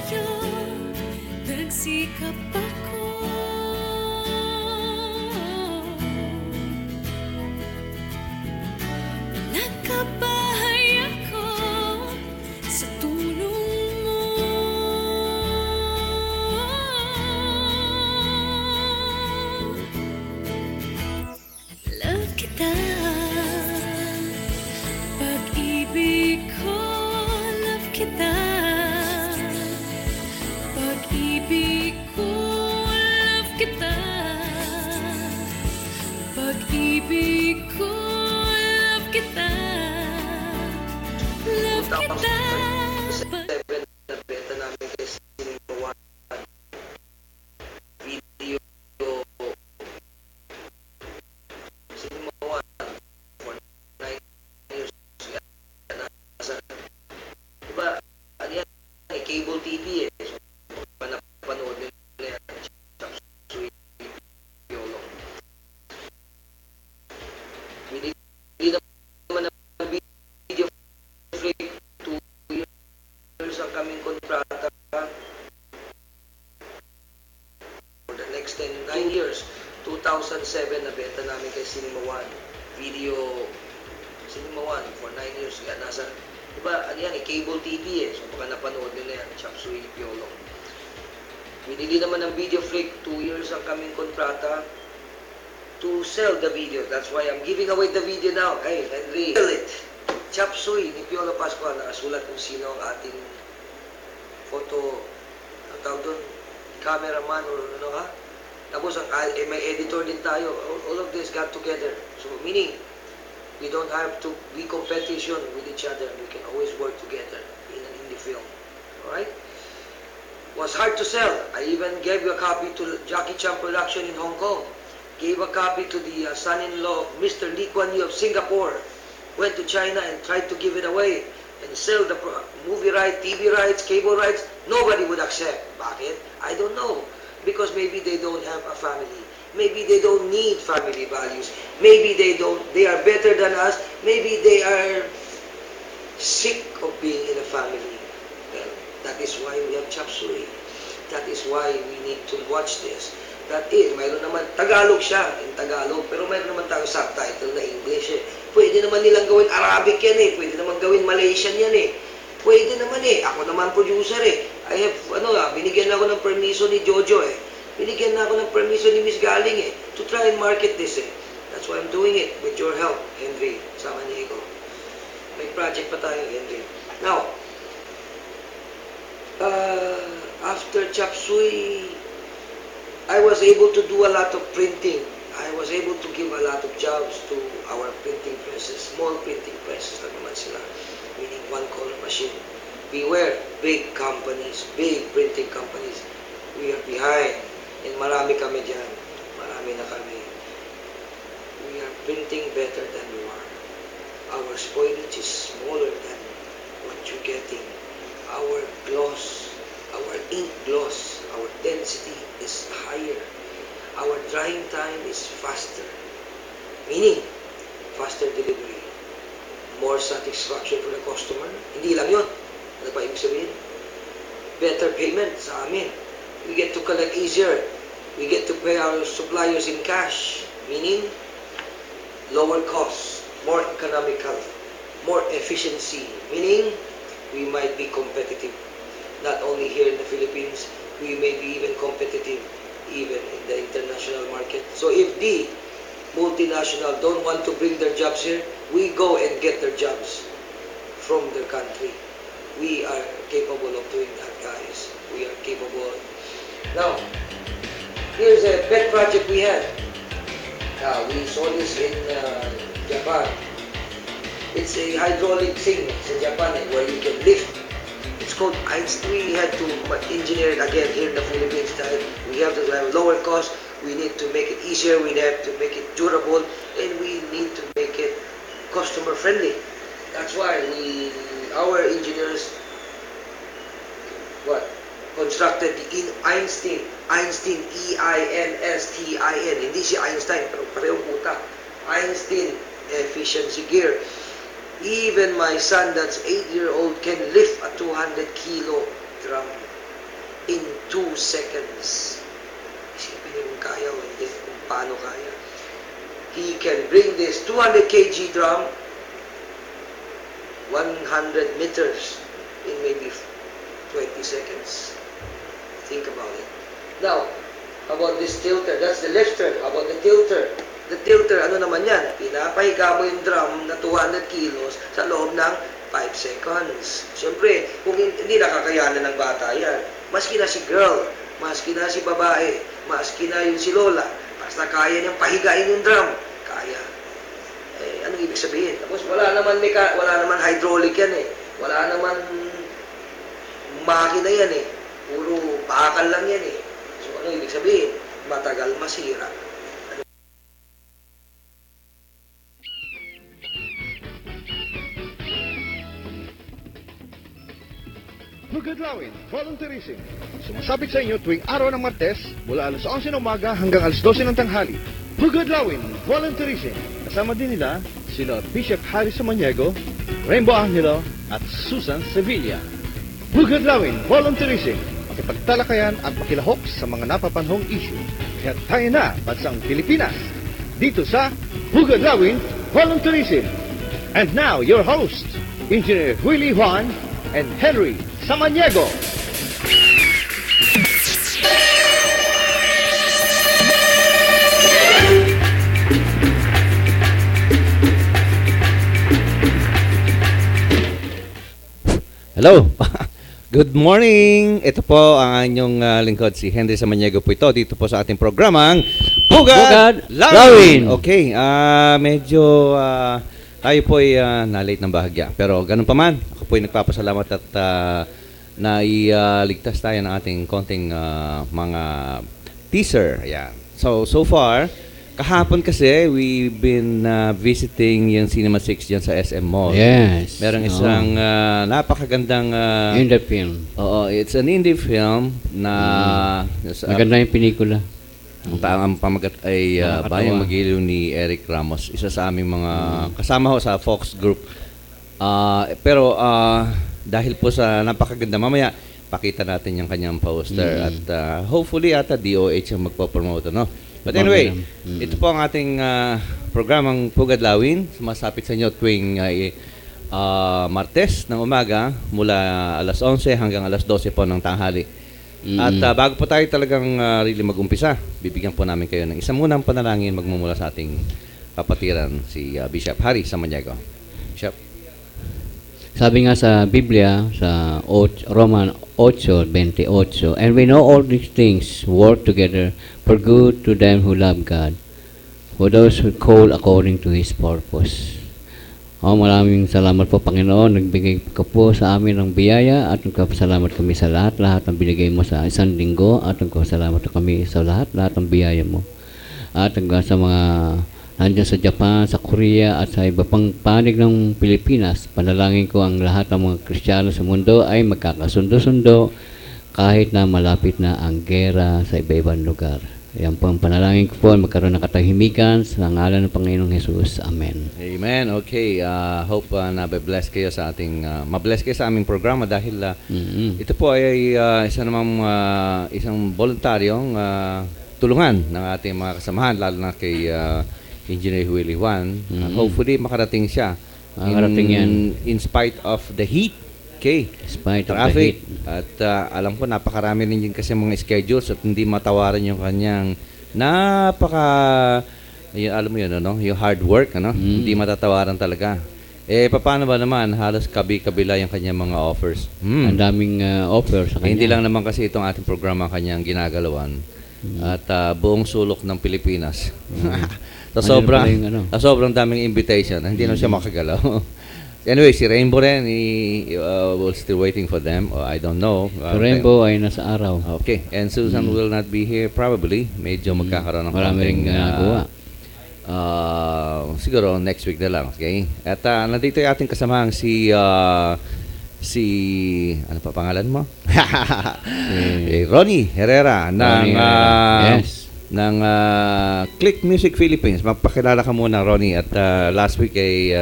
sa'yo, nagsikap ako. Nagkabahay ako sa tulong mo. Love kita, pag-ibig ko. Love kita, pag-ibig ko. Love kita, pag-ibig ko. Love kita, love kita. 7 na benta namin kay Cinema One video. Cinema One for 9 years. Diba, ano yan, cable TV eh. So, napanood nila yan. Chapsuy, Piolo. Hindi naman ang video freak 2 years ang kaming kontrata for the next 9 years. 2007 na benta namin kay Cinema One video. Cinema One for 9 years. Kaya nasa, diba, ano yan eh, cable TV eh. So baka napanood nila yan, Chapsuy, Piolo. Binili naman ng Video Freak, 2 years ang kaming kontrata to sell the video. That's why I'm giving away the video now. Hey, Henry, sell it. Chapsuy ni Piolo Pascual, nakasulat kung sino ang ating photo, ang tawag doon, cameraman or ano ha. Tapos may editor din tayo. All of this got together. So meaning, we don't have to be competition with each other. We can always work together in an indie film. Alright? Was hard to sell. I even gave you a copy to Jackie Chan Production in Hong Kong. Gave a copy to the son-in-law of Mr. Lee Kuan Yew of Singapore. Went to China and tried to give it away and sell the movie rights, TV rights, cable rights. Nobody would accept. Bakit? I don't know. Because maybe they don't have a family. Maybe they don't need family values. Maybe they are better than us. Maybe they are sick of being in a family. Well, that is why we have Chapsuy. That is why we need to watch this. That is, mayroon naman, Tagalog siya, in Tagalog, pero mayroon naman tayong subtitle na English eh. Pwede naman nilang gawin Arabic yan eh. Pwede naman gawin Malaysian yan eh. Pwede naman eh. Ako naman producer eh. Binigyan ako ng permiso ni Jojo eh. Binigyan na ako ng permiso ni Miss Galing eh. To try and market this eh. That's why I'm doing it with your help, Henry. Sama niyo ko. May project pa tayo, Henry. Now, after Chapsuy, I was able to do a lot of printing. I was able to give a lot of jobs to our printing presses, small printing presses na naman sila, meaning one-color machine. Beware, big companies, big printing companies. We are behind. And marami kami dyan. Marami na kami. We are printing better than you are. Our spoilage is smaller than what you're getting. Our gloss, our ink gloss, our density is higher. Our drying time is faster. Meaning, faster delivery. More satisfaction for the customer. Hindi lang yun. Ano ba ibig sabihin? Better payment sa amin. We get to collect easier. We get to pay our suppliers in cash. Meaning, lower cost, more economical, more efficiency. Meaning, we might be competitive. Not only here in the Philippines, we may be even competitive even in the international market. So if the multinational don't want to bring their jobs here, we go and get their jobs from their country. We are capable of doing that, guys. We are capable. Now, here's a pet project we had. We saw this in Japan. It's a hydraulic thing in Japan where you can lift. It's called Einstein. We had to engineer it again here in the Philippines. We have to have lower cost. We need to make it easier. We have to make it durable, and we need to make it customer friendly. That's why our engineers constructed the Einstein. Einstein, E-I-N-S-T-I-N. Hindi si Einstein, pero parehong puta. Einstein efficiency gear. Even my son that's 8-year-old can lift a 200 kilogram in 2 seconds. Isipin niyo kung kaya o hindi, kung paano kaya. He can bring this 200 kg drum 100 meters in maybe 20 seconds. Think about it. Now, about this tilter, that's the lifter. About the tilter. The tilter, ano naman yan? Pinapahiga mo yung drum na 200 kilos sa loob ng 5 seconds. Siyempre, kung hindi nakakayanan ng bata yan, maski na si girl, maski na si babae, maski na yung si lola, basta kaya niyang pahigain yung drum, kaya. Eh, anong ibig sabihin? Tapos wala naman hydraulic yan eh. Wala naman makina yan eh. Puro bakal lang yan eh. So anong ibig sabihin? Matagal masira. Hugadlawin, volunteerism. Sumasabit sa inyo tuwing araw ng Martes mula alas 11 ng umaga hanggang alas 12 ng tanghali. Hugadlawin, volunteerism. Kasama din nila sila Bishop Harry Samaniego, Rainbow Angelo at Susan Sevilla. Hugadlawin, volunteerism. Makipagtalakayan at makilahok sa mga napapanhong issue. Kaya tayo na, bansang Pilipinas. Dito sa Hugadlawin, volunteerism. And now, your host, Engineer Willie Juan and Henry Samaniego. Hello! Good morning! Ito po ang inyong lingkod, si Henry Samaniego po ito. Dito po sa ating programang Hugad Lawin! Okay, medyo tayo po ay na-late ng bahagya. Pero ganun pa man, ako po ay nagpapasalamat at nailigtas tayo ng ating konting mga teaser. Ayan. So far, kahapon kasi, we've been visiting yung Cinema 6 dyan sa SM Mall. Yes. Merong isang napakagandang... indie film. Oo, it's an indie film na... Maganda yung pelikula. Ang pamagat ay Bayang Magiliw ni Eric Ramos. Isa sa aming mga... Kasama ho sa Fox Group. Pero dahil po sa napakaganda, mamaya pakita natin yung kanyang poster. At hopefully ata DOH ang magpo-promote, no? But anyway, ito po ang ating programang Hugad Lawin. Sumasapit sa inyo tuwing Martes ng umaga mula alas 11 hanggang alas 12 po ng tanghali. At bago po tayo talagang really mag-umpisa, bibigyan po namin kayo ng isang munang panalangin magmumula sa ating kapatiran, si Bishop Harry Samaniego. Bishop. Sabi nga sa Biblia, sa Roman 8:28, and we know all these things work together for good to them who love God, for those who call according to His purpose. Maraming salamat po, Panginoon. Nagbigay ka po sa amin ng biyaya at nagpapasalamat kami sa lahat ng binigay mo sa isang linggo at nagpapasalamat kami sa lahat ng biyaya mo. At sa mga nandiyan sa Japan, sa Korea at sa iba pang panig ng Pilipinas, panalangin ko ang lahat ng mga Kristiyano sa mundo ay magkakasundo-sundo kahit na malapit na ang gera sa iba-ibang lugar. Yan po ang panalangin ko po, magkaroon ng katahimikan sa ngalan ng Panginoong Jesus. Amen. Amen. Okay. Hope na bless kayo sa ating mabless kayo sa aming programa dahil ito po ay isang voluntaryong tulungan ng ating mga kasamahan, lalo na kay Engineer Willie Juan. Hopefully makarating siya. Makarating yan. In spite of the heat. Okay. Spite of the Traffic. heat. At alam ko napakarami rin din kasi mga schedules at hindi matawaran yung kanyang alam mo yun, ano? Yung hard work, ano? Hindi matatawaran talaga. Paano ba naman? Halos kabila yung kanyang mga offers. Ang daming offers sa kanya. Hindi lang naman kasi itong ating programa kanyang ginagalawan. At buong sulok ng Pilipinas. sa sobrang daming invitation, hindi na siya makagalaw. Anyway, si Rainbow rin, we're still waiting for them. I don't know. Rainbow ay nasa araw. Okay. And Susan will not be here probably. Medyo magkakaroon ng maraming ginagawa. Siguro next week na lang. Okay? At nandito yung ating kasamahang si ano pa pangalan mo? Ronnie Herrera ng Click Music Philippines. Magpakilala ka muna, Ronnie. At last week ay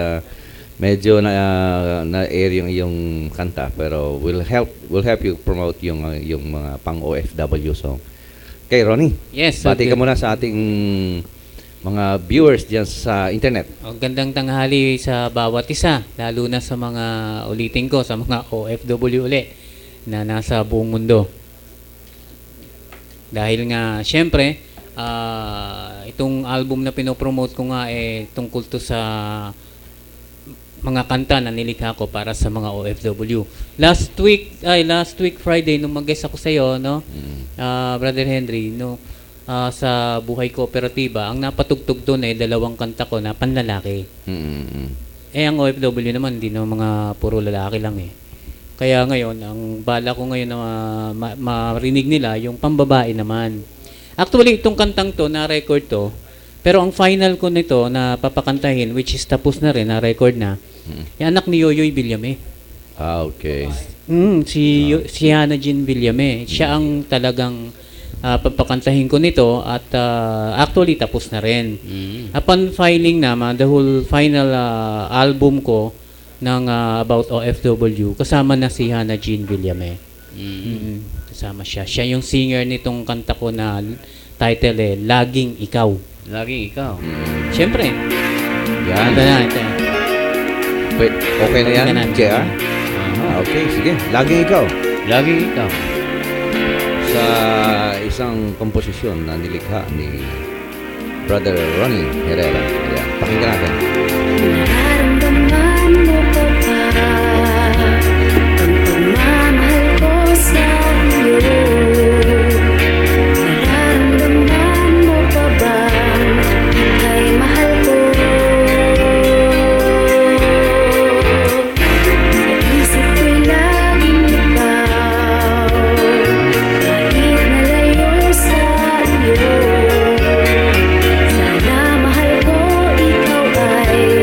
medyo na-air yung iyong kanta, pero will help you promote yung mga pang OFW song. Okay, Ronnie. Yes. Bati ka muna sa ating mga viewers diyan sa internet. Gandang tanghali sa bawat isa, lalo na sa mga ulitin ko, sa mga OFW uli na nasa buong mundo. Dahil nga, syempre, itong album na pinopromote ko nga tungkol to sa mga kanta na nilikha ko para sa mga OFW. Last week Friday nung mag-guest ako sa iyo, no? Brother Henry, no? Sa Buhay Kooperatiba, ang napatugtog doon ay 2 kanta ko na panlalaki. Ang OFW naman hindi na mga puro lalaki lang eh. Kaya ngayon, ang bala ko ngayon na marinig nila yung pambabae naman. Actually, itong kantang to, na-record to, pero ang final ko nito na papakantahin, which is tapos na rin, na-record na, yung anak ni Yoyoy Villame. Okay. Si Hannah Jean Villame. Siya ang talagang papakantahin ko nito at actually tapos na rin. Upon filing naman, the whole final album ko ng about OFW, kasama na si Hannah Jean Villame. Kasama siya. Siya yung singer nitong kanta ko na title Laging Ikaw. Laging ikaw. Siyempre. Yan. Ito. Wait, okay na yan, JR? Okay, sige. Laging ikaw. Laging ikaw. Sa isang komposisyon na nilikha ni Brother Ronnie Herrera. Ayan, pakinggan natin. Nararamdaman mo pa ba ang pagmamahal ko sa iyo? Nararamdaman mo pa ba ika'y mahal ko? Sa isip ko'y laging ikaw, kahit nalayo sa iyo. Sana mahal ko ikaw ay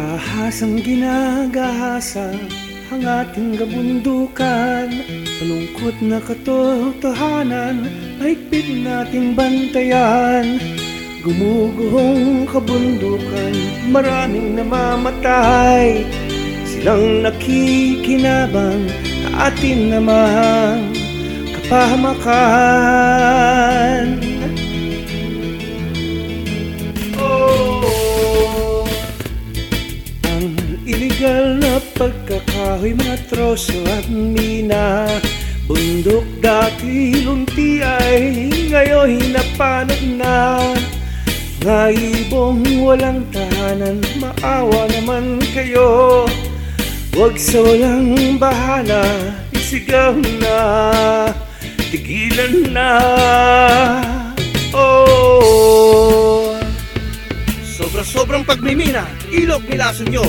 Tahasang ginagahasa ang ating kabundukan, malungkot na katotohanan, mahigpit nating bantayan. Gumuguhong kabundukan, maraming namamatay, silang nakikinabang na atin namang kapahamakan. Illegal na pagkakahoy, mga troso at mina, bundok dati lunti ay ngayon napanag na. Mga ibong walang tahanan, maawa naman kayo, wag sa walang bahala, isigaw na, tigilan na. Sobra-sobrang pagmimina, ilog nilason nyo,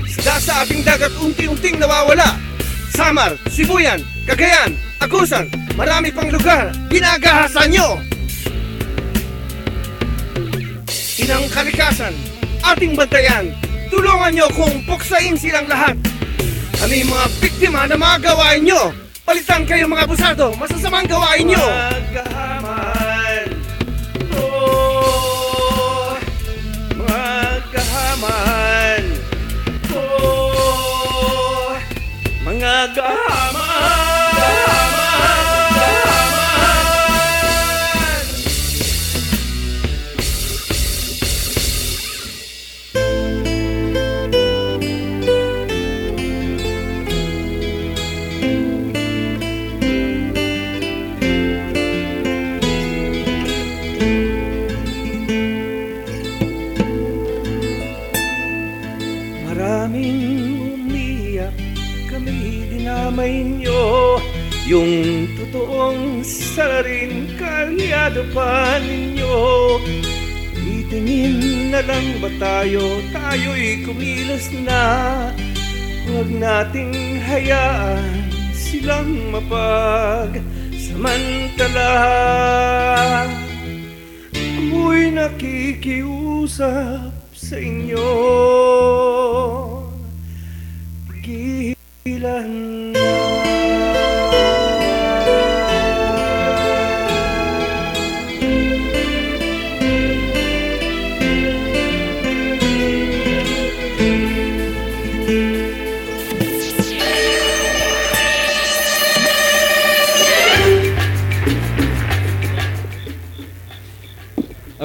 isda sa ating dagat unti-unting nawawala. Samar, Sibuyan, Cagayan, Agusan, marami pang lugar, ginagahasan nyo. Inang kalikasan, ating bantayan, tulungan nyo kung puksain silang lahat. Kami mga biktima na mga gawain nyo, palitan kayo mga abusado, masasamang gawain nyo. Magahaman, magahaman, mga gahaman. Maraming umiyak, kami dinamay nyo, yung totoong salarin kalyado pa ninyo. Itingin na lang ba tayo, tayo'y kumilos na, huwag nating hayaan silang mapagsamantala. Ako'y nakikiusap sa inyo, pigilan na.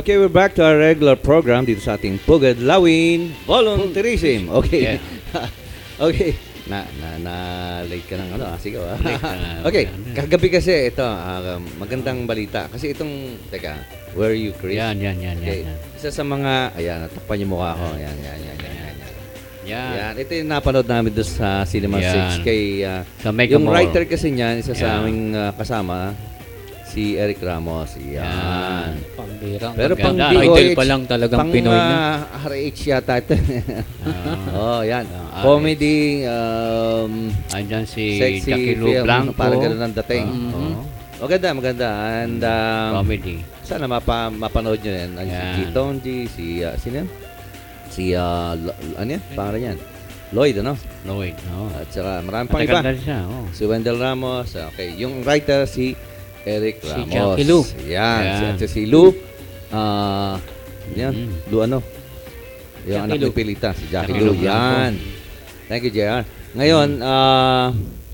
Okay, we're back to our regular program dito sa ating Pugad Lawin Volunteerism. Okay. Okay. Late ka ng ano, sige ah. Okay, kagabi kasi ito, magandang balita. Kasi itong, teka, where are you, Chris? Yan. Okay. Isa sa mga, ayan, natakpan yung mukha ko. Yan. Ito yung napanood namin doon sa Cinema 6 kay, yung writer kasi niyan, isa sa aming kasama, si Eric Ramos. Yan. Pambira. Pero pang idol pa lang talagang Pinoy na. RH yata ito. Oh, yan. Comedy, andyan si sexy Jackie Lou film, Blanco. parang ganun ang dating. Maganda. And Comedy. sana mapanood nyo yan. Si G. Tonji, sino yan? Si, ano yan? Pangalan yan? Lloyd, ano? Lloyd, no. At saka marami pang iba. Matagal na siya, Si Wendell Ramos. Okay, yung writer si Eric Ramos. Si Jackie Lou. Yan. Si Lou. Yan. Lou ano? Yung Jackie anak Lou. ni Pilita. Si Jackie Jackie Lou. Lou Yan. Thank you, JR. Ngayon,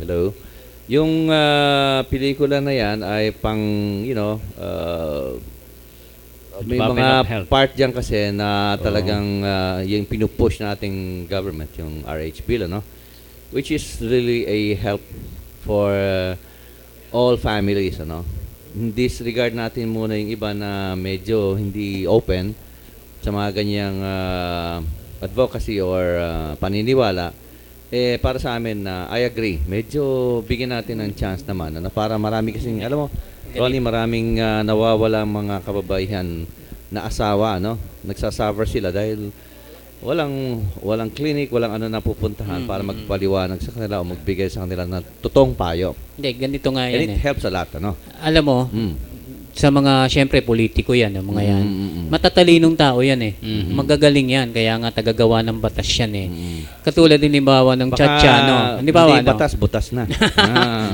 hello. Yung pelikula na yan ay pang, may Department mga of Health. part dyan kasi na talagang yung pinupush nating government, yung RH bill, ano? Which is really a help for all families, ano? Disregard natin muna yung iba na medyo hindi open sa mga ganyang advocacy or paniniwala. Para sa amin, I agree. Medyo bigyan natin ng chance naman, ano? Para marami kasing, alam mo, Ronnie, maraming nawawala mga kababaihan na asawa, no? Nagsasuffer sila dahil walang clinic, walang ano na pupuntahan para magpaliwanag sa kanila o magbigay sa kanila ng totoong payo. Hindi, ganito nga And yan it helps a lot, ano? Alam mo, sa mga, syempre, politiko yan, yung mga yan. Matatalinong tao yan eh. Magagaling yan, kaya nga tagagawa ng batas yan eh. Katulad din halimbawa ng Chacha, no? Halimbawa, hindi no? batas, butas na.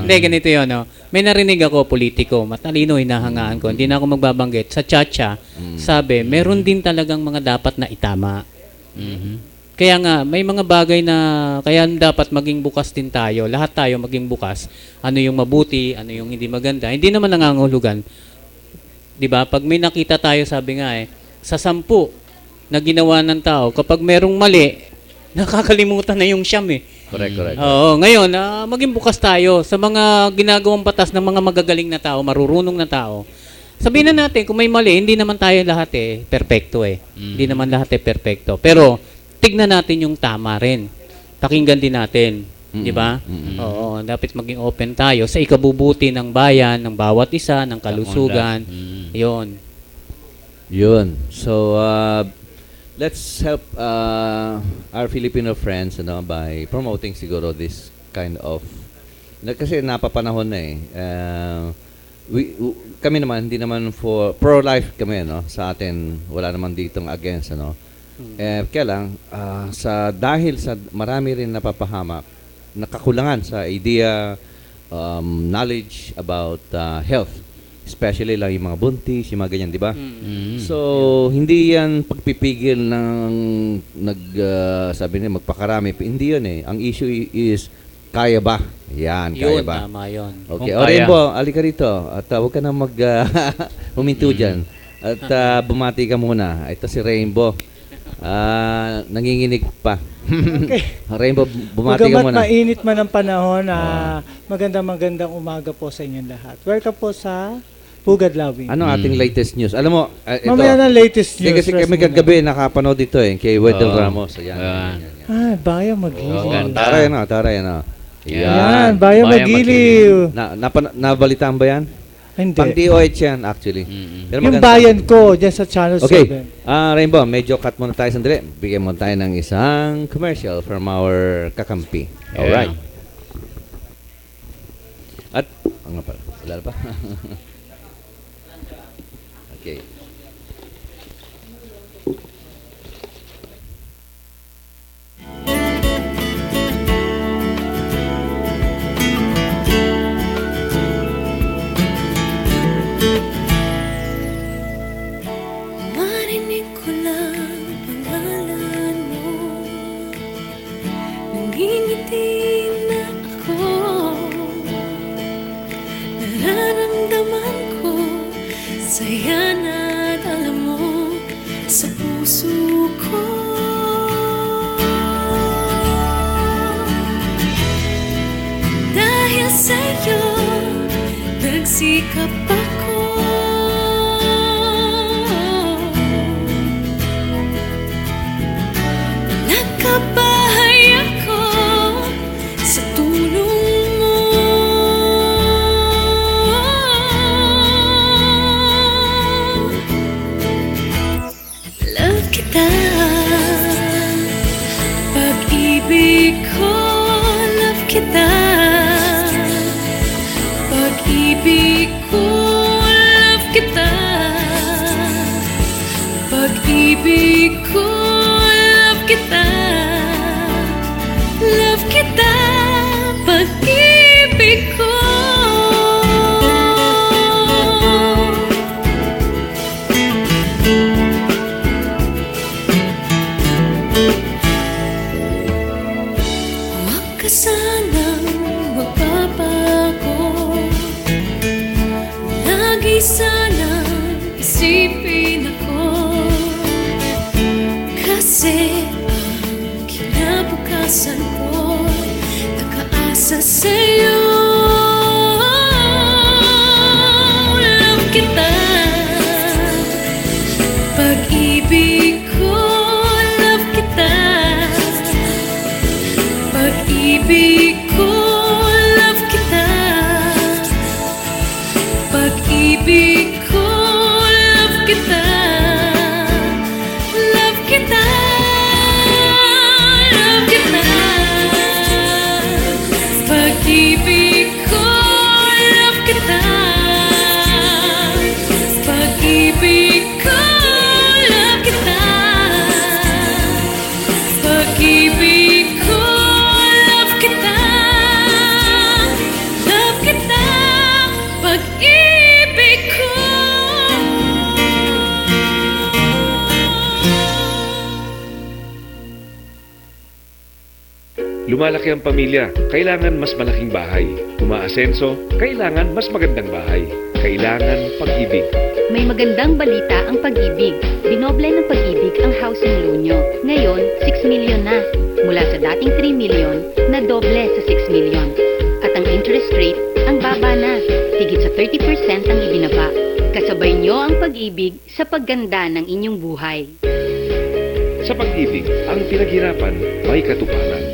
Hindi, ganito yun, no? May narinig ako, politiko, matalino, hinahangaan ko. Hindi na ako magbabanggit. Sa Chacha, sabi, meron din talagang mga dapat na itama. Kaya nga, may mga bagay na, kaya dapat maging bukas din tayo. Lahat tayo maging bukas. Ano yung mabuti, ano yung hindi maganda. Hindi naman nangangahulugan. 'Di ba? Pag may nakita tayo, sabi nga sa 10 na ginawa ng tao, kapag merong mali, nakakalimutan na yung siyam eh. Correct. Oo, ngayon, maging bukas tayo sa mga ginagawang batas ng mga magagaling na tao, marurunong na tao. Sabihin na natin, kung may mali, hindi naman tayo lahat perpekto eh. Hindi naman lahat perpekto. Pero, tignan natin yung tama rin. Pakinggan din natin. Di ba? Oo, dapat maging open tayo sa ikabubuti ng bayan, ng bawat isa, ng kalusugan. Yun. So, let's help our Filipino friends by promoting siguro this kind of, kasi napapanahon na kami naman, hindi naman for pro-life kami, no? Sa atin, wala naman ditong against, ano? Kaya lang, dahil sa marami rin napapahamak, nakakulangan sa idea, knowledge about health, especially lang yung mga buntis, yung mga ganyan, di ba? So, hindi yan pagpipigil ng sabi niya, magpakarami. Hindi yun eh. Ang issue is, kaya ba? Yan, kaya Yun, ba? tama yun. Okay. O, Rainbow, alika rito. At huwag ka na huminto dyan. At bumati ka muna. Ito si Rainbow. Nanginginig pa. Okay. Rainbow, bumati ka Bagamat muna. mainit man ang panahon, magandang umaga po sa inyong lahat. Welcome po sa Pugad Lawin. Ano ating latest news? Alam mo, ito. Mamaya na latest news. Kasi kami kagabi nakapanood dito kay Wendell Ramos. Ayan. Bayang Magiliw. Tara yan. Yan, Bayang Magiliw. Nabalitaan ba yan? Hindi. Pang DOH yan, actually. Pero Yung maganda. bayan ko, dyan sa Channel 7. Okay. Rainbow, medyo cut muna tayo sandali. Bigyan mo tayo ng isang commercial from our kakampi. Alright. At, nga pala, wala pa. Okay. Marinig ko lang pangalan mo, nangingiti na ako. Nararamdaman ko saya na dala mo sa puso ko. Dahil sa'yo nagsikap ako. Nakabahay ako sa tulong mo. Love kita, pag-ibig ko. Love kita, pag-ibig ko. Love kita, pag-ibig ko. Love kita, love kita, pag-ibig ko. Huwag ka sanang magbabago, lagi sanang isipin ako. Kasi ang kinabukasan ko nakaasa sa'yo. Love kita, pag-ibig ko. Love kita, pag-ibig ko. Love kita, pag-ibig ko. Love kita, love kita, love kita, pag-ibig ko. Love kita, Lumalaki ang pamilya, kailangan mas malaking bahay. Umaasenso, kailangan mas magandang bahay. Kailangan pag-ibig. May magandang balita ang Pag-ibig. Dinoble ng Pag-ibig ang housing loan nyo. Ngayon, 6 million na. Mula sa dating 3 million, na doble sa 6 million. At ang interest rate, ang baba na. Higit sa 30% ang ibinaba. Kasabay nyo ang Pag-ibig sa pagganda ng inyong buhay. Sa pag-ibig, ang pinaghirapan may katuparan.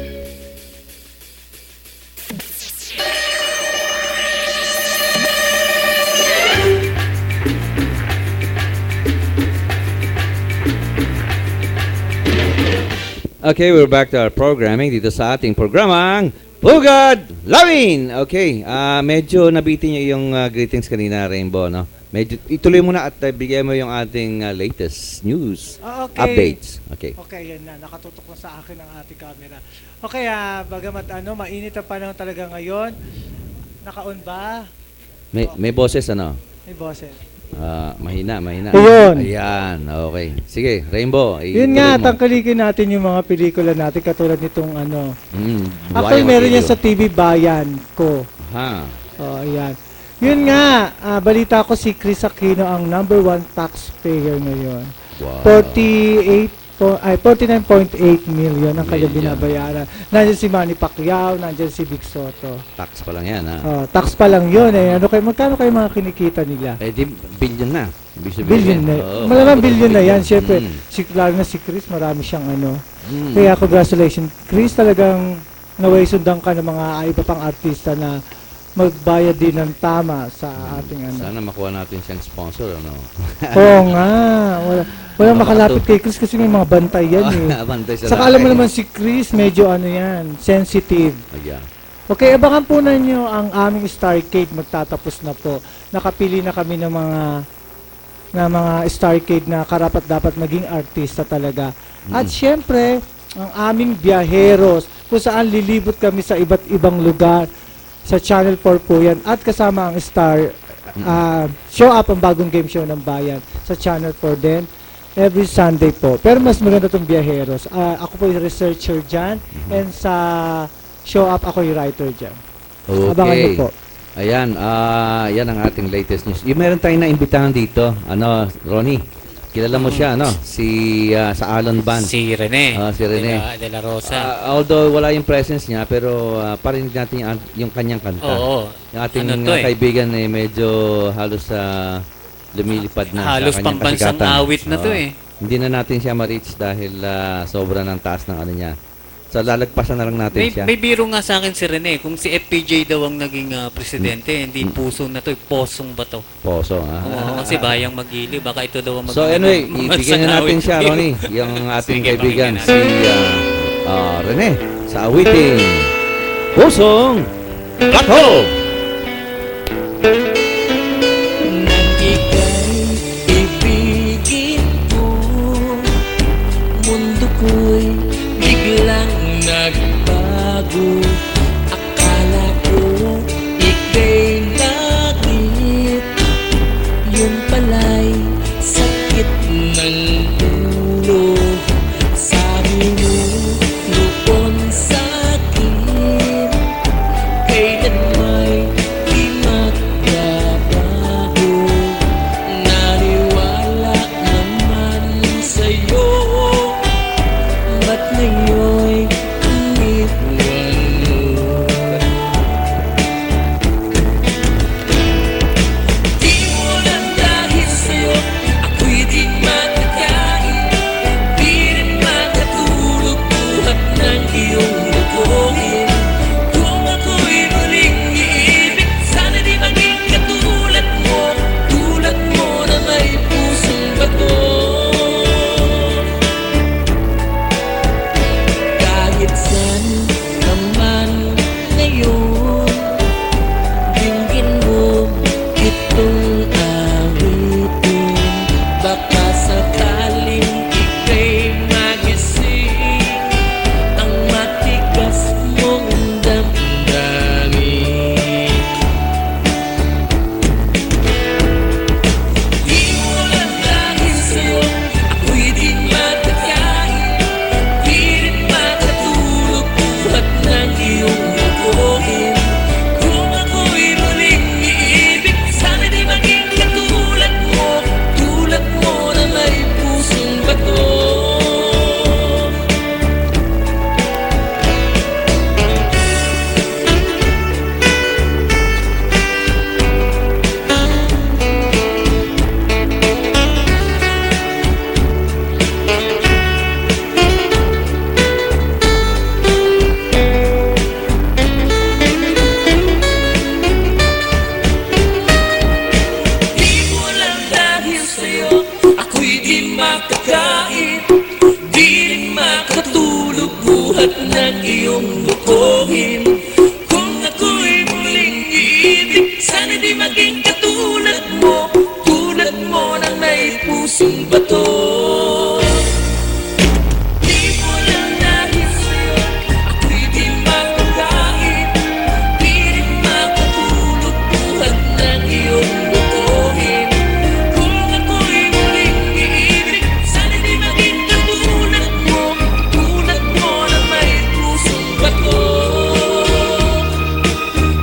Okay, we're back to our programming dito sa ating programang Pugad Lawin! Okay, medyo nabitin niyo yung greetings kanina, Rainbow, no? Medyo, ituloy mo na at bigyan mo yung ating latest news, Okay. updates. Okay. Okay, yan na. Nakatutok na sa akin ang ating camera. Okay, bagamat mainit ang panahon talaga ngayon. Naka-on ba? May boses, ano? May boses. Mahina. Ayun. Ayan, okay. Sige, Rainbow. Yun nga, ituloy mo. tangkalikin natin yung mga pelikula natin katulad nitong Buhay Actually, meron ang yan video. sa TV Bayan ko. Ha. Ayan. Yun nga, balita ko si Chris Aquino ang number 1 taxpayer ngayon. Wow. 49.8 million ang kanyang Million. binabayaran. Nandiyan si Manny Pacquiao, nandiyan si Vic Soto. Tax pa lang yan, ha? Tax pa lang yun eh. Magkano kayo mga kinikita nila? Di billion na. Ibig sabihin, Billion na. oo, Malamang maabot billion ng na yan. Siyempre, Mm. lalo na si Chris, marami siyang Mm. Kaya congratulations. Chris, talagang naway sundan ka ng mga iba pang artista na magbayad din ng tama sa ating Sana makuha natin siyang sponsor, ano? Oo nga. Walang makalapit kay Chris kasi may mga bantay yan eh. Bantay sa Saka alam mo lakay. naman si Chris, medyo yan, sensitive. Ayan. Okay, abangan po ninyo ang aming Starcade. Magtatapos na po. Nakapili na kami ng mga Starcade na karapat dapat maging artista talaga. At syempre, ang aming biyaheros kung saan lilibot kami sa iba't ibang lugar. Sa Channel 4 po yan. At kasama ang Show Up, ang bagong game show ng bayan sa Channel 4 din. Every Sunday po. Pero mas maganda itong biyaheros. Ako po yung researcher dyan. And sa Show Up, ako yung writer dyan. Okay. Abangan niyo po. Ayan, yan ang ating latest news. Yung meron tayong naimbitahan dito, Ronnie. Kilala mo siya, sa Alon Band. Si Rene. Si Rene. De la Rosa. Although wala yung presence niya, pero parinig natin yung kanyang kanta. Oo. Yung ating Ano to, kaibigan medyo halos lumilipad na Halos sa kanyang pambansang kasikatan. awit na to Oo. eh. Hindi na natin siya ma-reach dahil sobra ng taas ng ano niya. So lalagpasan na lang natin siya. May biro nga sa akin si Rene, kung si FPJ daw ang naging presidente, hindi puso na to, posong ba to? Poso, Oo, kasi bayang magili, baka ito daw ang maging So anyway, ibigyan na natin siya, Ronnie, yung ating Sige, kaibigan, pakinggan si Rene, sa awiting Pusong Bato! Ibigin mo, mundo ko'y biglang nagbago. Akala ko ika'y langit, yun pala'y sakit ng ulo. Sabi mo noon sa'kin, kailan may di magbabago. Naniwala naman sa'yo, ba't ngayon'y iniwan mo? ng iyong bukuhin. Kung ako'y muling iibig, sana di maging katulad mo, tulad mo na may pusong bato. Di mo lang dahil sa'yo, ako'y di makakain, di rin makatulog buhat ng iyong bukuhin. Kung ako'y muling iibig, sana di maging katulad mo, tulad mo na may pusong bato.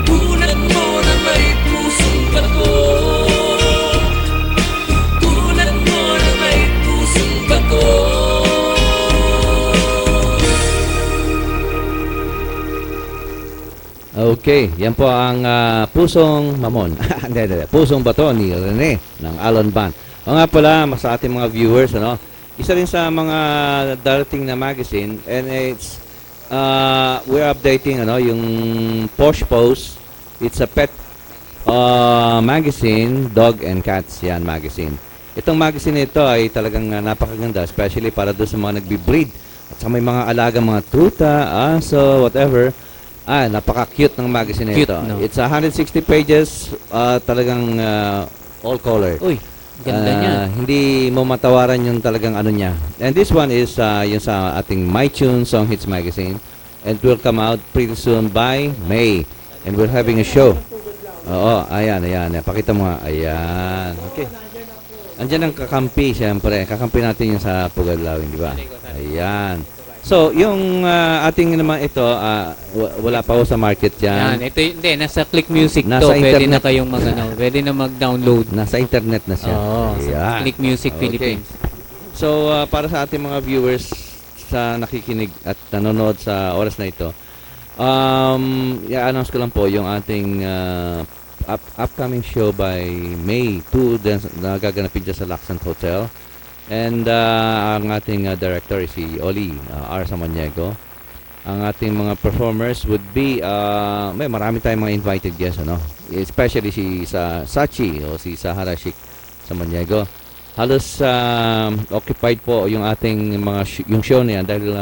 Tulad mo na may pusong bato. Tulad mo na may pusong bato. Okay, yan po ang Pusong Mamon. Hindi. Pusong Bato ni Rene ng Alon Band. O nga pala, sa ating mga viewers, ano, isa rin sa mga darating na magazine, and it's we're updating yung Posh Post. It's a pet magazine, Dog and Cats yan magazine. Itong magazine ito ay talagang napakaganda, especially para doon sa mga nagbi-breed at sa may mga alaga, mga tuta, aso, whatever. Napaka-cute ng magazine Cute, ito. no? It's 160 pages, talagang all color. Uy, ganda niya. Hindi mo matawaran yung talagang ano niya. And this one is yung sa ating My Tune Song Hits magazine. And it will come out pretty soon by May. And we're having a show. Oo, ayan. Pakita mo nga. Ayan. Okay. Andiyan ang kakampi, siyempre. Kakampi natin yung sa Pugadlawin, di ba? Ayan. So, yung ating naman ito, wala pa ho sa market Yan, yan. ito hindi, nasa Click Music Nasa to. Pwede na internet. kayong pwede na mag-download. Nasa internet na siya. Oo, sa Ayan. Click Music Okay. Philippines. So, para sa ating mga viewers sa nakikinig at nanonood sa oras na ito, i-announce ko lang po yung ating upcoming show by May 2 na gaganapin dyan sa Laxant Hotel. And ang ating director is si Oli R. Samaniego. Ang ating mga performers would be, marami tayong mga invited guests, especially si Sachi o si Sahara Sheikh Samaniego. Halos occupied po yung ating yung show na yan dahil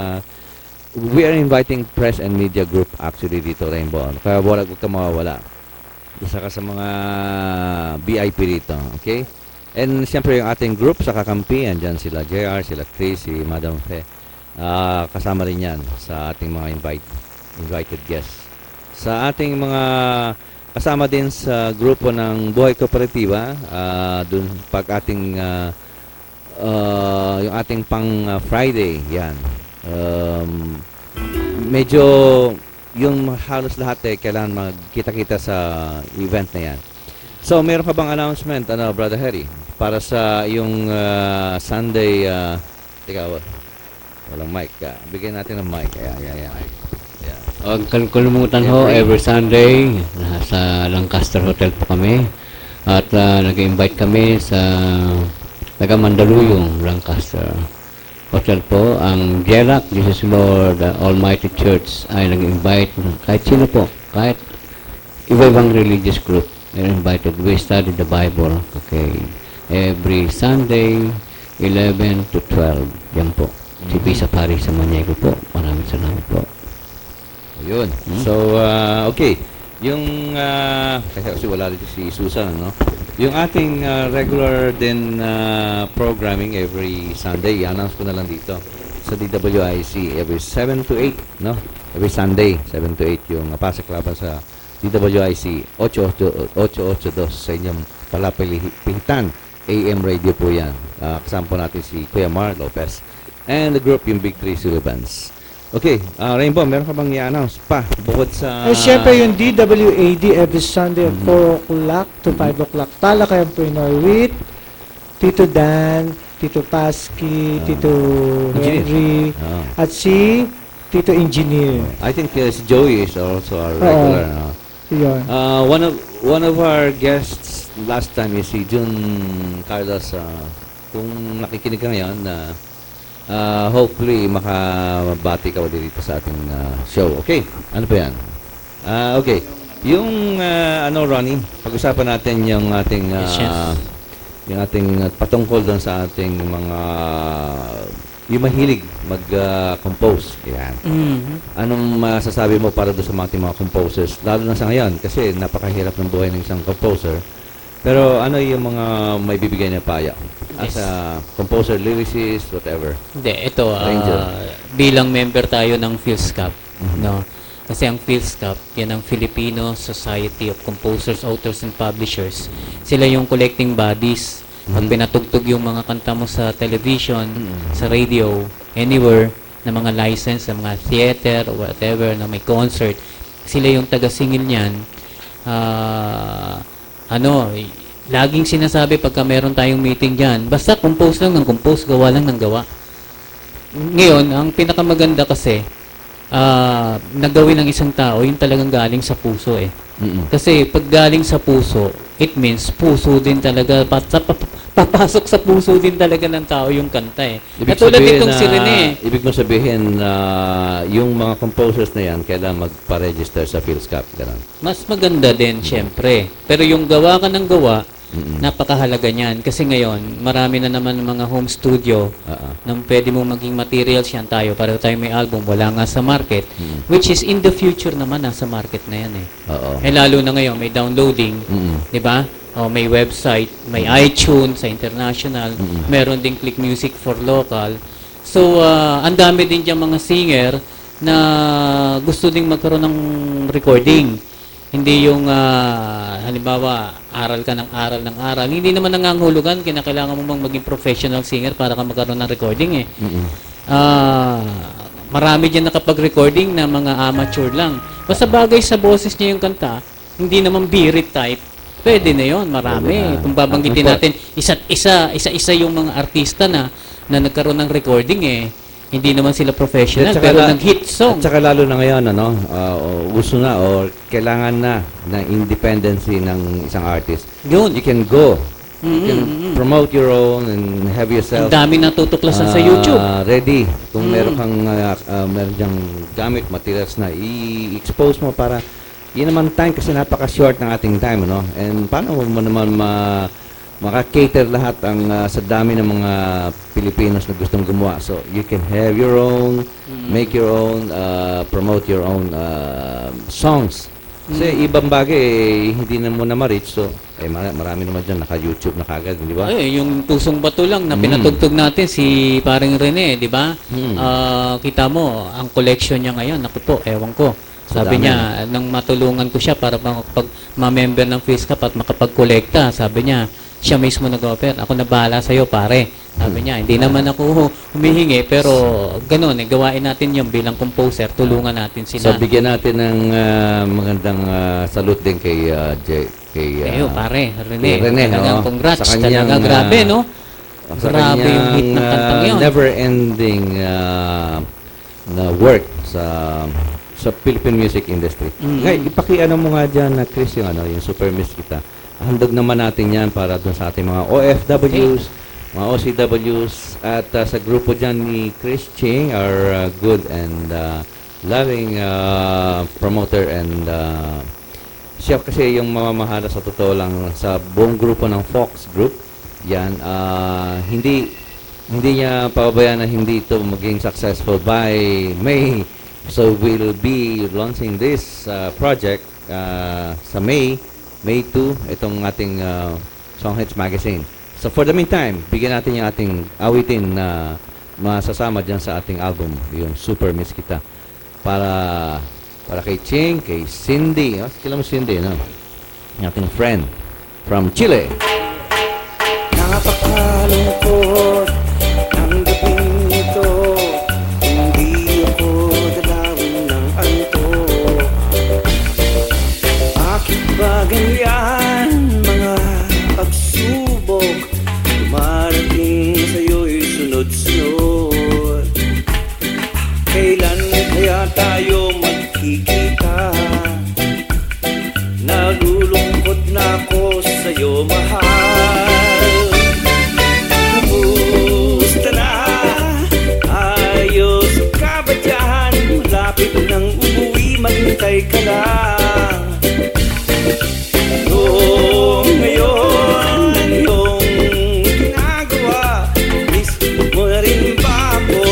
we are inviting press and media group actually dito, Rainbow. Kaya huwag ka mawawala. Isa ka sa mga VIP dito, okay? And siyempre yung ating group sa kakampi, andyan sila JR, sila Chris, si Madam Fe. Kasama rin yan sa ating mga invited guests. Sa ating mga kasama din sa grupo ng Buhay Kooperatiba, dun pag ating yung ating pang Friday, yan. Medyo yung halos lahat kailangan magkita-kita sa event na yan. So, meron ka bang announcement, Brother Harry, para sa yung Sunday, walang mic. Bigyan natin ng mic. Ayan. Huwag kalimutan ho, every Sunday, sa Lancaster Hotel po kami. At nag-invite kami sa taga Mandaluyong, Lancaster Hotel po. Ang GELAC, Jesus Lord Almighty Church, ay nag-invite kahit sino po, kahit iba-ibang religious group. They're invited. We study the Bible, okay, every Sunday, 11 to 12. Yan po. Si Pisa Paris sa Maniego po. Maraming salamat po. Ayun. So, okay. Yung, kasi wala dito si Susan, yung ating regular din programming every Sunday, i-announce ko na lang dito sa DWIC every 7 to 8, Every Sunday, 7 to 8 yung Pasok Laban sa DWIC 8882 sa inyong Palapilipitan AM radio po yan. Kasama po natin si Kuya Mar Lopez and the group, yung Big 3 Sullivan's. Okay, Rainbow, meron ka bang i-announce pa bukod sa... Siyempre yung DWAD every Sunday at 4 o'clock to 5 o'clock. Talakayang Pinoy with Tito Dan, Tito Paski, Tito Henry, at si Tito Engineer. I think si Joey is also our regular. Yun. One of our guests last time is si Jun Carlos. Kung nakikinig ka ngayon, hopefully makabati ka ulit dito sa ating show. Okay, ano pa yan? Okay, yung Ronnie, pag-usapan natin yung ating yung ating patungkol doon sa ating mga yung mahilig mag-compose. Yan. Anong masasabi mo para doon sa mga ating mga composers? Lalo na sa ngayon, kasi napakahirap ng buhay ng isang composer. Pero ano yung mga may bibigay na paya? As a composer, lyricist, whatever. Hindi, ito, Ranger. bilang member tayo ng PhilSCAP, no? Kasi ang PhilSCAP, yan ang Filipino Society of Composers, Authors, and Publishers. Sila yung collecting bodies. Pag pinatugtog yung mga kanta mo sa television, sa radio, anywhere, na mga license, na mga theater, or whatever, na may concert, sila yung taga-singil niyan. Laging sinasabi pagka meron tayong meeting dyan, basta compose lang ng compose, gawa lang ng gawa. Ngayon, ang pinakamaganda kasi, nagawin ng isang tao, yung talagang galing sa puso eh. Kasi pag galing sa puso, it means puso din talaga, papasok sa puso din talaga ng tao yung kanta eh. Katulad nitong si Rene. Ibig mo sabihin na yung mga composers na yan, kailangan magpa-register sa PhilSCAP. Ganun. Mas maganda din, syempre. Pero yung gawa ka ng gawa, napakahalaga niyan. Kasi ngayon, marami na naman mga home studio nang pwede mo maging materials yan tayo. Para tayo may album, wala nga sa market. Which is in the future naman, nasa market na yan eh. Lalo na ngayon, may downloading. Di ba? May website, may iTunes sa international. Meron ding Click Music for local. So, ang dami din dyan mga singer na gusto ding magkaroon ng recording. Hindi yung, halimbawa, aral ka ng aral. Hindi naman nangangahulugan, kinakailangan mo bang maging professional singer para ka magkaroon ng recording eh. Marami dyan nakapag-recording na mga amateur lang. Basta bagay sa boses niya yung kanta, hindi naman birit type, pwede na yon, marami. Kung babanggitin natin, isa yung mga artista na nagkaroon ng recording eh. Hindi naman sila professional, pero nag-hit song. At saka lalo na ngayon, gusto na o kailangan na ng independency ng isang artist. Yun. You can go. You can promote your own and have yourself. Ang dami natutuklasan sa YouTube. Ready. Kung meron kang meron diyang gamit, materials na i-expose mo para yun naman time kasi napaka-short ng ating time, no? And paano mo naman maka-cater lahat ang sa dami ng mga Pilipinos na gustong gumawa. So, you can have your own, make your own, promote your own songs. Kasi ibang bagay, hindi na mo na ma-reach. So, marami naman dyan, naka-YouTube na kagad, di ba? Yung Pusong Bato lang na pinatugtog natin, si paring Rene, di ba? Kita mo, ang collection niya ngayon, naku po, ewan ko. Sabi niya, nang matulungan ko siya para pag ma-member ng PhilSCAP at makapag-kolekta, sabi niya, siya mismo nag-offer. Ako na bahala sa'yo, pare. Sabi niya, hindi naman ako humihingi, pero gano'n, gawain natin yung bilang composer, tulungan natin sila. So, bigyan natin ng magandang salute din kay pare, Rene. Rene, congrats. Talaga, grabe, no? Grabe yung hit ng kantang yun. Never-ending na work sa Philippine music industry. Ngayon, ipakiano mo nga dyan na Chris yung Super Miss Kita. Handog naman natin yan para dun sa ating mga OFWs, mga OCWs, at sa grupo dyan ni Chris Ching, our good and loving promoter, and siya kasi yung mamamahala sa totoo lang sa buong grupo ng Fox Group. Yan, hindi niya pababayaan na hindi ito maging successful by May. So we'll be launching this project sa May 2, itong ating Song Hits Magazine. So for the meantime, bigyan natin yung ating awitin na masasama dyan sa ating album, yung Super Miss Kita. Para kay Ching, kay Cindy. Kailan mo Cindy, no? Yung ating friend from Chile. Napakalungkot ang gabing ito, hindi ako dalawin ng anto. Bakit ba ganyan mga pagsubok, dumarating sa'yo'y sunod-sunod? Kailan kaya tayo magkikita? Nalulungkot na ako sa'yo, mahal. Kumusta na? Ayos ka ba dyan? Malapit nang umuwi, maghintay ka lang. Ngayon, yung ginagawa, miss mo na rin ba ako?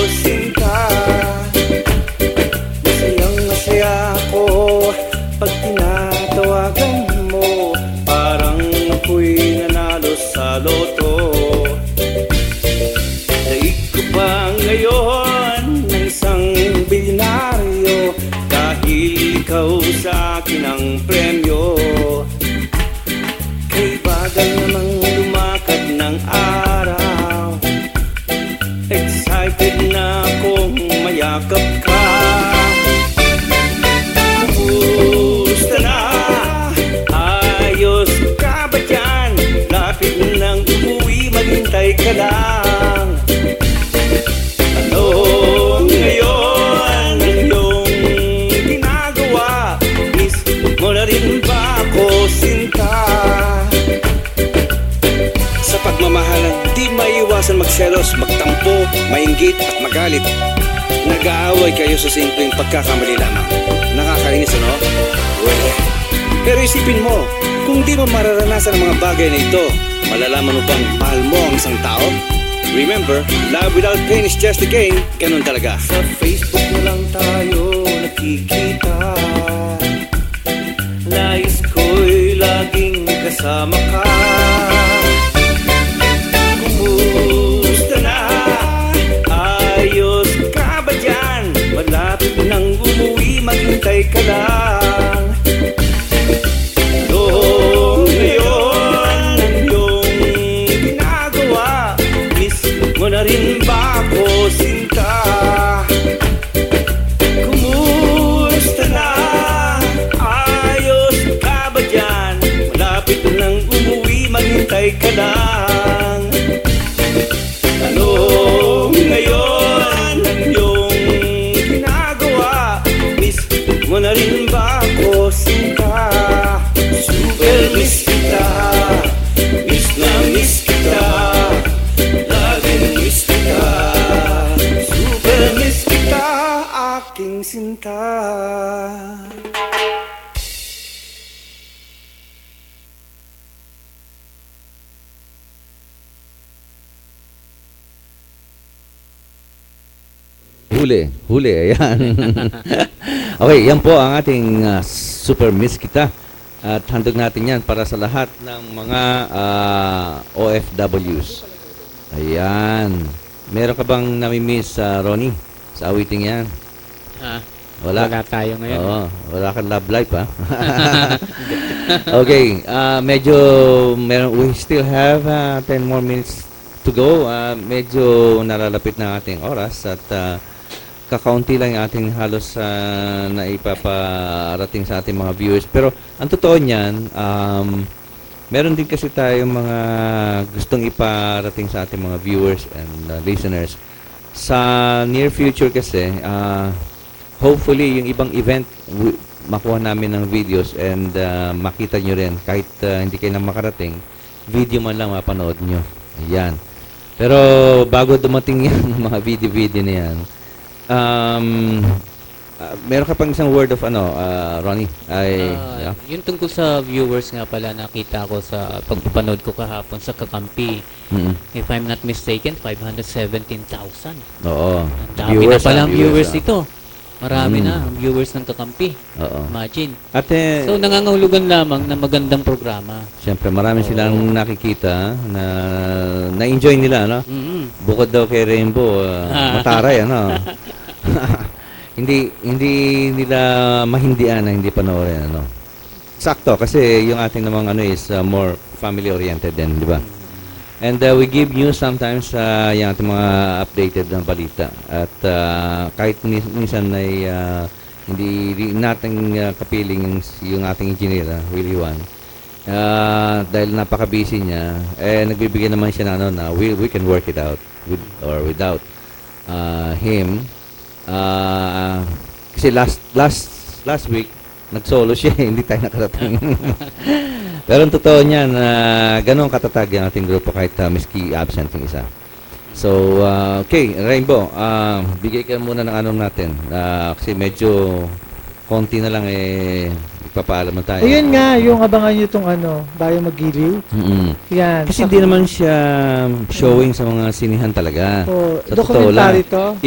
sa akin ang premyo. Kay bagal namang lumakad ng araw, excited na akong mayakap ka. Kumusta na? Ayos ka ba dyan? Lapit nang umuwi, maghintay ka lang. Ano ngayon ang iyong ginagawa? Miss mo na rin ba ako, sinta? Sa pagmamahalan, di maiwasan magselos, magtampo, mainggit at magalit. Nag-aaway kayo sa simpleng pagkakamali lamang. Nakakainis, ano? Well, pero isipin mo, kung di mo mararanasan ang mga bagay na ito, malalaman mo bang mahal mo ang isang tao? Remember, love without pain is just a game. Ganun talaga. Sa Facebook na lang tayo nakikita. Nais ko'y laging kasama ka. Kumusta na? Ayos ka ba dyan? Malapit nang umuwi, maghintay ka lang. Ano ngayon ang iyong ginagawa? Miss mo na rin ba ako, sinta? Kumusta na? Ayos ka ba dyan? Malapit nang umuwi, maghintay ka lang. Ano ngayon ang iyong ginagawa? Miss mo na rin ba ako, sinta? Super miss kita, miss na miss kita, laging miss kita. Super miss kita, aking sinta. Huli, ayan. Okay, yan po ang ating Super Miss Kita. At handog natin yan para sa lahat ng mga OFWs. Ayan. Meron ka bang nami-miss, Ronnie, sa awiting yan? Wala tayo ngayon. Oo, wala kang love life, ha? Okay, medyo, we still have 10 more minutes to go. Medyo nalalapit na ating oras at kakaunti lang yung ating halos na ipaparating sa ating mga viewers. Pero ang totoo niyan, meron din kasi tayong mga gustong iparating sa ating mga viewers and listeners. Sa near future kasi, hopefully yung ibang event, makuha namin ng videos and makita nyo rin. Kahit hindi kayo na makarating, video man lang mapanood nyo. Ayan. Pero bago dumating yan, mga video-video na yan, meron ka pang isang word of Ronnie? Yeah. Yung tungkol sa viewers nga pala, nakita ko sa pagpapanood ko kahapon sa Kakampi. If I'm not mistaken, 517,000. Oo. Ang dami na palang viewers ito. Marami na ang viewers ng Kakampi. Oo. Imagine. So, nangangahulugan lamang na magandang programa. Siyempre, marami silang nakikita na na-enjoy nila, no? Bukod daw kay Rainbow, mataray, ano? hindi nila mahindian na hindi panoorin, ano? Sakto, kasi yung ating namang is more family-oriented din, di ba? And we give news sometimes yung ating mga updated na balita. At kahit minsan ay hindi natin kapiling yung ating engineer, Willie Juan. Dahil napaka-busy niya, nagbibigay naman siya na we can work it out with or without him. Kasi last week, nag-solo siya, hindi tayo nakarating. Pero ang totoo niyan, ganun katatag yung ating grupo kahit miski absent yung isa. So, okay, Rainbow, bigay ka muna ng natin. Kasi medyo konti na lang ipapaalam na tayo. Ayun nga, yung abangan nyo itong Bayo Magiliw. Yan. Kasi hindi naman siya showing sa mga sinihan talaga. Sa totoo lang, documentary to.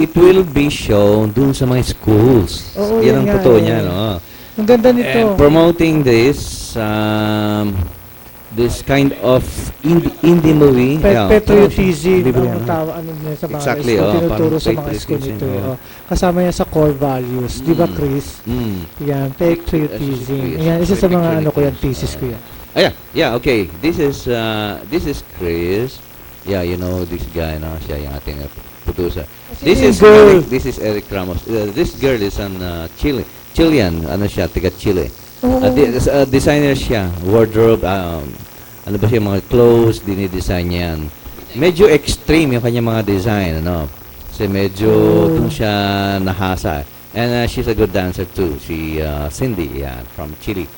it will be shown dun sa mga schools. Oo, yan ang totoo niya, no? Ang ganda nito. And promoting this, this kind of indie movie. Patriotism Hindi ba ang yan? tawa ano nila sa mga Exactly, school, oh, tinuturo parang sa mga school patriotism, nito. oh. Kasama yan sa core values, di ba Chris? Yan, patriotism. Yan, isa sa mga ano ko yan, thesis ko yan. Yeah, okay. This is Chris. Yeah, you know this guy, no? Siya yung ating producer. This is girl. This is Eric Ramos. This girl is an Chilean, ano siya, taga Chile. Designer siya, wardrobe, ano ba siya, mga clothes, dinidesign niya yan. Medyo extreme yung kanya mga design, ano. Kasi medyo dun siya nahasa. And she's a good dancer too. Si Cindy, yeah, from Chile.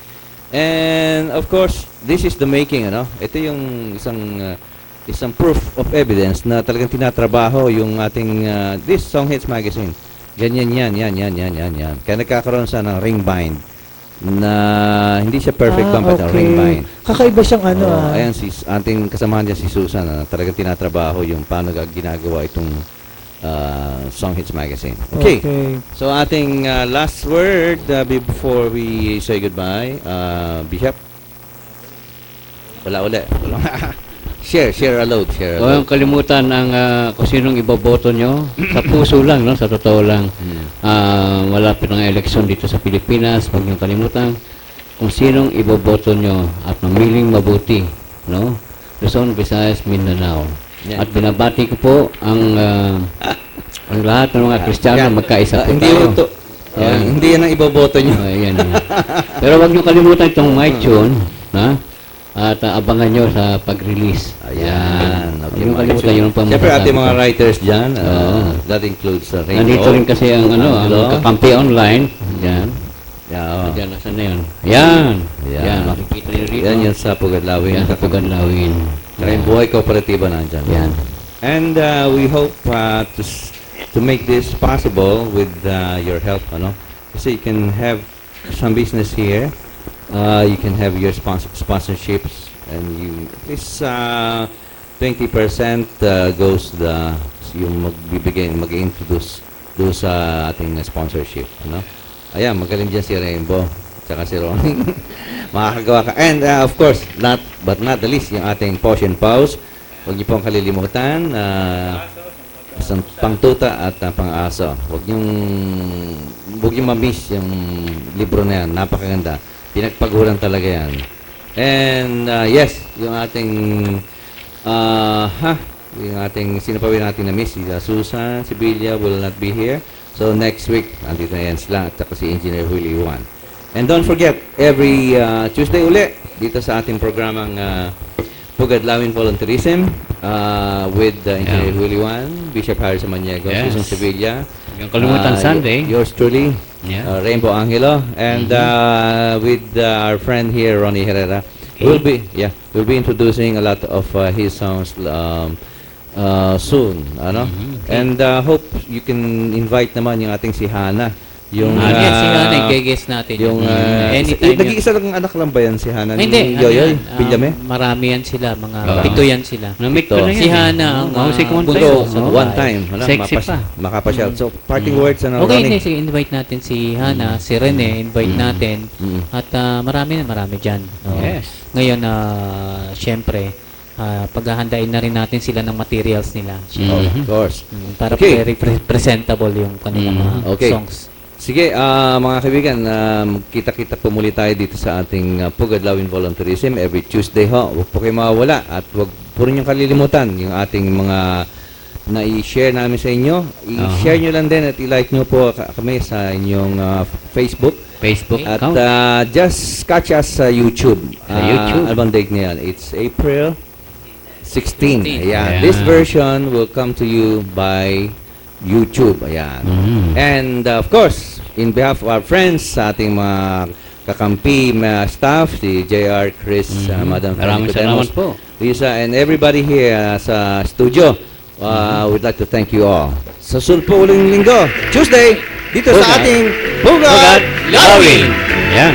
And of course, this is the making, ano. Ito yung isang proof of evidence na talagang tinatrabaho yung ating this Song Hits Magazine. Ganyan yan. Kaya nagkakaroon siya ng ring bind na hindi siya perfect but ring bind. Kakaiba siyang ano Ayan, ating kasamahan dyan si Susan na talagang tinatrabaho yung paano ginagawa itong Song Hits Magazine. Okay. So ating last word before we say goodbye, Bishop. Wala uli. Share a load. Huwag kalimutan ang kung sinong iboboto nyo. Sa puso lang, no? Sa totoo lang. Malapit ng eleksyon dito sa Pilipinas. Huwag nyo kalimutan kung sinong iboboto nyo at mamiling mabuti, no? Luzon, Visayas, Mindanao. At binabati ko po ang lahat ng mga Kristiyano magkaisa po tayo. Hindi yan ang iboboto nyo. Yan. Pero huwag nyo kalimutan itong MyTune, na? At abangan nyo sa pag-release. Ayan. Okay, yung kalimutan yun pa. Siyempre, ating mga writers dyan, that includes Rainbow. Nandito rin kasi ang ang Kakampi Online. Yan. Diyan, nasan na yun? Yan. Makikita nyo rito. Yan yung sa Pugadlawin. Yan sa Pugadlawin. Buhay Kooperatiba nandyan. Yan. And we hope to make this possible with your help, ano? Kasi you can have some business here. You can have your sponsorships, and at least 20% goes yung mag-introduce doon sa ating sponsorship, ano? Ayan, magaling dyan si Rainbow, tsaka si Ronnie. Makakagawa ka. And of course, not the least, yung ating Potion Pause. Huwag niyo pong kalilimutan, isang pangtuta at pang-aso. Huwag niyong ma-miss yung libro na yan, napakaganda. Pinagpaguran talaga yan. And yes, yung ating sinapawin natin na miss, si Susan Sibilia will not be here. So next week, andito na yan sila at si Engineer Willie Juan. And don't forget, every Tuesday uli, dito sa ating programang Pugadlawin Volunteerism with Engineer Willie Juan, Bishop Harry Samaniego, Susan Sibilia. Yung kalimutan Sunday. Yours truly. Rainbow Angelo, and with our friend here, Ronnie Herrera, we'll be introducing a lot of his songs soon, ano? And hope you can invite naman yung ating si Hana. Yung si Hana, i-guess natin. Yung nag-iisa lang anak lang ba yan si Hana? Hindi, Yoyoy, Pilyame? marami yan sila, mga pito yan sila. Si Hana ang bunso, one time, sexy pa. Makapasyal. So parting words, ano, okay, Ronnie? sige, invite natin si Hana, si Rene, invite natin. At marami dyan. Yes. Ngayon, syempre, paghahandain na rin natin sila ng materials nila. Of course. Para very presentable yung kanilang mga songs. Sige, mga kaibigan, kita-kita po muli tayo dito sa ating Pugadlawin Volunteerism every Tuesday ho. Huwag po kayo mawawala at huwag po rin yung kalilimutan yung ating mga na-i-share namin sa inyo. I-share nyo lang din at i-like nyo po kami sa inyong Facebook. At just catch us sa YouTube. Ano bang date na yan? It's April 16. Ayan. This version will come to you by YouTube. Ayan. And of course, in behalf of our friends, sa ating mga kakampi staff, si JR, Chris, Madam Maraming salamat po. Lisa, and everybody here sa studio, we'd like to thank you all. Sa sulpo uling linggo, Tuesday, dito sa ating Pugadlawin! Yan.